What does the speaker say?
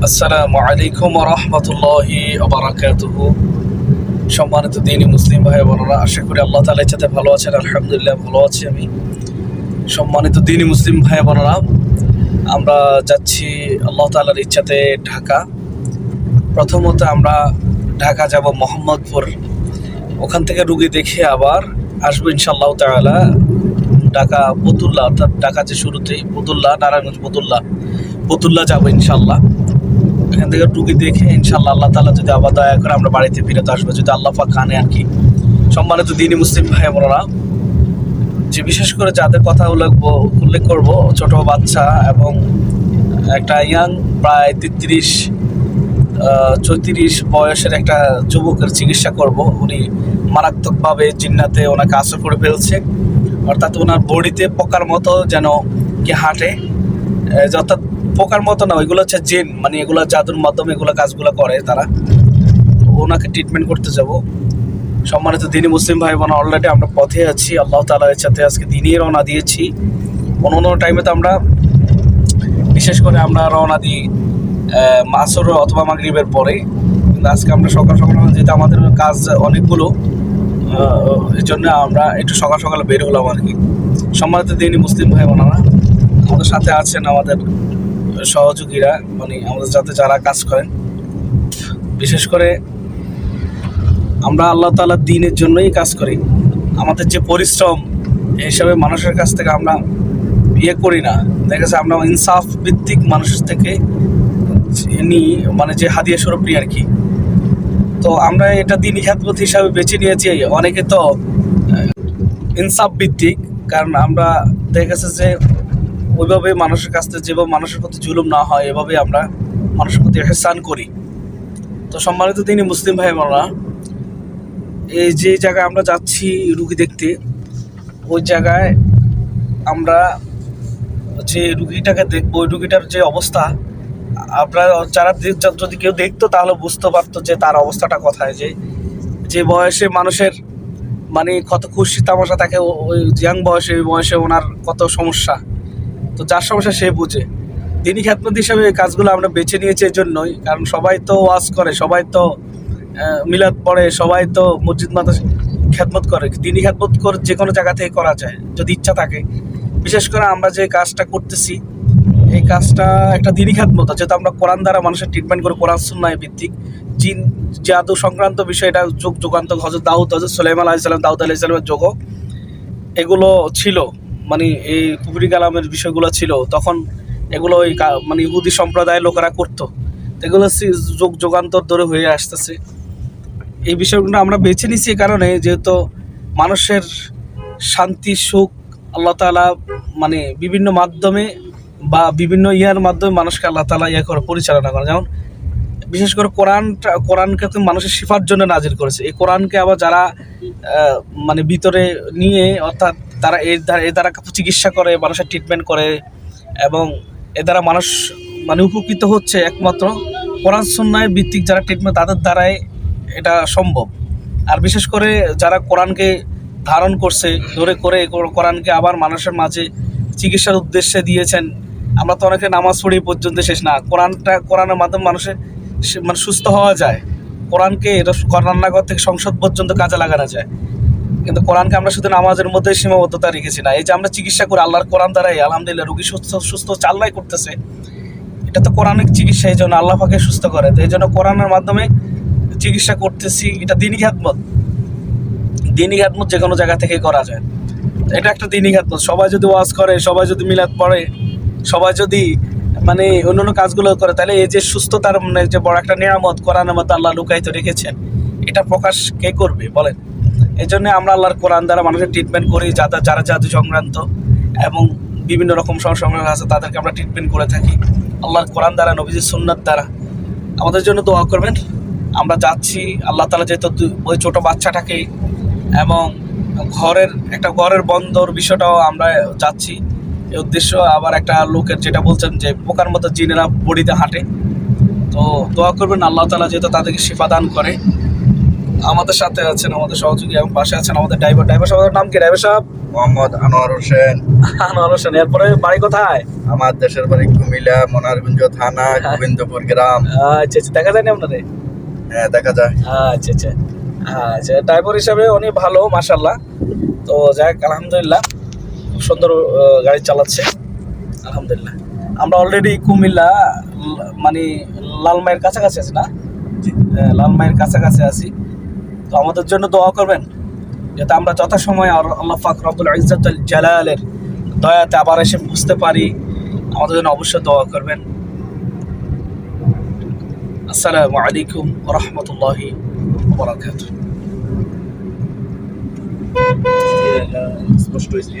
আসসালামু আলাইকুম ওয়া রাহমাতুল্লাহি ওয়া বারাকাতুহু। সম্মানিত দ্বীনি মুসলিম ভাই বোনেরা, আশা করি আল্লাহ তাআলার ইচ্ছাতে ভালো আছেন। আলহামদুলিল্লাহ ভালো আছি আমি। সম্মানিত দ্বীনি মুসলিম ভাই বোনেরা, আমরা যাচ্ছি আল্লাহ তাআলার ইচ্ছাতে ঢাকা। প্রথমত আমরা ঢাকা যাব মোহাম্মদপুর, ওখান থেকে রুগী দেখে আবার আসবো ইনশাআল্লাহ তাআলা ঢাকা ফতুল্লা, অর্থাৎ ঢাকা যে শুরুতেই ফতুল্লা, নারায়ণগঞ্জ ফতুল্লা যাবো ইনশাআল্লাহ। এখান থেকে রুগী দেখে ইনশাআল্লাহ আল্লাহ তাআলা যদি আবার দয়া করে আমরা বাড়িতে ফিরে আসবো, যদি আল্লাহ পাক কানে আর কি। সম্মানিত দ্বীনি মুসলিম ভাই বোনেরা, যে বিশেষ করে যাদের কথা উল্লেখ করব, ছোট বাচ্চা এবং একটা ইয়াং প্রায় 34 বয়সের একটা যুবকের চিকিৎসা করব। উনি মারাত্মকভাবে জিন্নাতে ওনাকে আসর করে ফেলছে, অর্থাৎ ওনার বডিতে পোকার মতো যেন কি হাঁটে, অর্থাৎ পোকার মতো না, ওইগুলো হচ্ছে জিন, মানে এগুলো জাদুর মাধ্যমে এগুলো কাজগুলো করে তারা। ওনাকে ট্রিটমেন্ট করতে যাব। সম্মানিত দ্বীনি মুসলিম ভাই বোন, অলরেডি আমরা পথে আছি, আল্লাহ তাআলার সাথে আজকে দিনই রওনা দিয়েছি। অন্য টাইমে তো আমরা বিশেষ করে আমরা রওনা দিই আসর অথবা মাগরিবের পরে, কিন্তু আজকে আমরা সকাল সকাল, যেহেতু আমাদের কাজ অনেকগুলো, এই জন্য আমরা একটু সকাল সকাল বের হলাম আর কি। সম্মানিত দ্বীনি মুসলিম ভাই বোনেরা, আমাদের সাথে আছেন আমাদের সহযোগীরা, মানে আমাদের সাথে যারা কাজ করেন। বিশেষ করে আমরা আল্লাহ তাআলার দ্বীনের জন্যই কাজ করি। আমাদের যে পরিশ্রম, এই হিসাবে মানুষের কাছ থেকে আমরা করি না। দেখা যাচ্ছে আমরা ইনসাফ ভিত্তিক মানুষের থেকে মানে যে হাদিয়া স্বরূপ নিই আর কি। তো আমরা এটা দ্বীনি খিদমত হিসাবে বেছে নিয়েছি। অনেকে তো ইনসাফ ভিত্তিক, কারণ আমরা দেখা গেছে যে ওইভাবে মানুষের কাছ থেকে যেভাবে মানুষের প্রতি জুলুম না হয়, এভাবে আমরা মানুষের প্রতি ইহসান করি। তো সম্মানিত দ্বীনি মুসলিম ভাই বোনেরা, এই যে জায়গায় আমরা যাচ্ছি রুগী দেখতে, ওই জায়গায় আমরা যে রুগীটাকে দেখবো, ওই রুগীটার যে অবস্থা, আপনারা যারা যদি কেউ দেখতো তাহলে বুঝতে পারতো যে তার অবস্থাটা কোথায়। যে বয়সে মানুষের মানে কত খুশি তামাশা থাকে, ওই ইয়াং বয়সে, ওই বয়সে ওনার কত সমস্যা। তো যার সমস্যা সে বুঝে। দ্বীনি খিদমত হিসাবে এই কাজগুলো আমরা বেছে নিয়েছি এই জন্যই, কারণ সবাই তো ওয়াজ করে, সবাই তো মিলাদ পড়ে, সবাই তো মসজিদ মাদ্রাসা খিদমত করে। দ্বীনি খিদমত করে যে কোনো জায়গা থেকে করা যায় যদি ইচ্ছা থাকে। বিশেষ করে আমরা যে কাজটা করতেছি, এই কাজটা একটা দ্বীনি খিদমত, যেহেতু আমরা কোরআন দ্বারা মানুষের ট্রিটমেন্ট করে, কোরআন সুন্নাহ ভিত্তিক। জিন জাদু সংক্রান্ত বিষয়, এটা যুগান্ত। হযরত সুলাইমান আলাইহিস সালাম, দাউদ আলাইহিস সালামের যুগ এগুলো ছিল, মানে এই কুফরি কালামের বিষয়গুলো ছিল তখন। এগুলো ওই মানে ইহুদি সম্প্রদায়ের লোকেরা করতো। এগুলো যুগান্তর ধরে হয়ে আসতেছে। এই বিষয়গুলো আমরা বেছে নিছি এই কারণে, যেহেতু মানুষের শান্তি সুখ আল্লাহ তাআলা মানে বিভিন্ন মাধ্যমে বা বিভিন্ন মাধ্যমে মানুষকে আল্লাহ তাআলা করে পরিচালনা করে। যেমন বিশেষ করে কোরআনকে মানুষের শিফার জন্য নাজিল করেছে। এই কোরআনকে আবার যারা মানে ভিতরে নিয়ে, অর্থাৎ তারা এর দ্বারা চিকিৎসা করে, মানুষের ট্রিটমেন্ট করে, এবং এ দ্বারা মানুষ মানে উপকৃত হচ্ছে একমাত্র কোরআন সুন্নাহ ভিত্তিক যারা ট্রিটমেন্ট, তাদের দ্বারাই এটা সম্ভব। আর বিশেষ করে যারা কোরআনকে ধারণ করছে, ধরে করে কোরআনকে আবার মানুষের মাঝে চিকিৎসার উদ্দেশ্যে দিয়েছেন। আমরা তো অনেকে নামাজ পড়ি পর্যন্ত শেষ না, কোরআনের মাধ্যমে মানুষের মানে সুস্থ হওয়া যায়। কোরআনকে এটা রান্নাঘর থেকে সংসদ পর্যন্ত কাজে লাগানো যায়। কিন্তু কোরআনকে আমরা শুধু নামাজের মধ্যে সীমাবদ্ধতা রেখেছি না। এই যে আমরা চিকিৎসা করি আল্লাহর কোরআন দ্বারাই, আলহামদুলিল্লাহ রোগী সুস্থ আল্লাহ করতেছে। এটা তো কোরআনিক চিকিৎসা, এই জন্য আল্লাহ পাকে সুস্থ করে। তো এই জন্য কোরআনের মাধ্যমে চিকিৎসা করতেছি। এটা দ্বীনি খিদমত যে কোনো জায়গা থেকে করা যায়। এটা একটা দ্বীনি খিদমত। সবাই যদি ওয়াজ করে, সবাই যদি মিলাদ পড়ে, সবাই যদি মানে অন্যান্য কাজগুলো করে, তাহলে এই যে সুস্থতার মানে যে বড় একটা নিয়ামত কোরআনের মধ্যে আল্লাহ লুকায়িত রেখেছেন, এটা প্রকাশ কে করবে বলেন? এই জন্য আমরা আল্লাহর কোরআন দ্বারা মানুষের ট্রিটমেন্ট করি। যারা জাদু সংক্রান্ত এবং বিভিন্ন রকম সমস্যা আছে, তাদেরকে আমরা ট্রিটমেন্ট করে থাকি আল্লাহর কোরআন দ্বারা, নবীজির সুন্নাত দ্বারা। আমাদের জন্য দোয়া করবেন। আমরা যাচ্ছি, আল্লাহ তাআলা যেহেতু ওই ছোট বাচ্চাটাকে এবং ঘরের বন্দর বিষয়টাও আমরা যাচ্ছি এই উদ্দেশ্য। আবার একটা লোকের যেটা বলছেন যে পোকার মতো জিনেরা বডিতে হাঁটে, তো দোয়া করবেন আল্লাহ তাআলা যেহেতু তাদেরকে শিফা দান করে। আমাদের সাথে আছেন আমাদের সহযোগী এবং পাশে আছেন আমাদের ড্রাইভার সাহেবের নাম কি ড্রাইভার সাহেব? মোহাম্মদ আনোয়ার হোসেন। আনোয়ার হোসেন। এরপরে বাড়ি কোথায়? আমার দেশের বাড়ি কুমিল্লা, মনারগঞ্জ থানা, গোবিন্দপুর গ্রাম। আচ্ছা আচ্ছা, দেখা যায়নি আপনাদের? হ্যাঁ, দেখা যায়। আচ্ছা আচ্ছা আচ্ছা, ড্রাইভার হিসাবে উনি ভালো মাশাল্লাহ। তো যাক আলহামদুলিল্লাহ, খুব সুন্দর গাড়ি চালাচ্ছে আলহামদুলিল্লাহ। আমরা অলরেডি কুমিল্লা মানে লালমাইয়ের কাছাকাছি আছি না? লালমাইয়ের কাছাকাছি আছি। তো আমাদের জন্য দোয়া করবেন যাতে আমরা যথাসময়ে আর আল্লাহ পাক রব্বুল ইজ্জাতুল জালালের দয়াতে আবার এসে বুঝতে পারি। আমাদের জন্য অবশ্যই দোয়া করবেন। আসসালামু আলাইকুম ওয়া রাহমাতুল্লাহি ওয়া বারাকাতুহু। স্পষ্ট হয়েছে।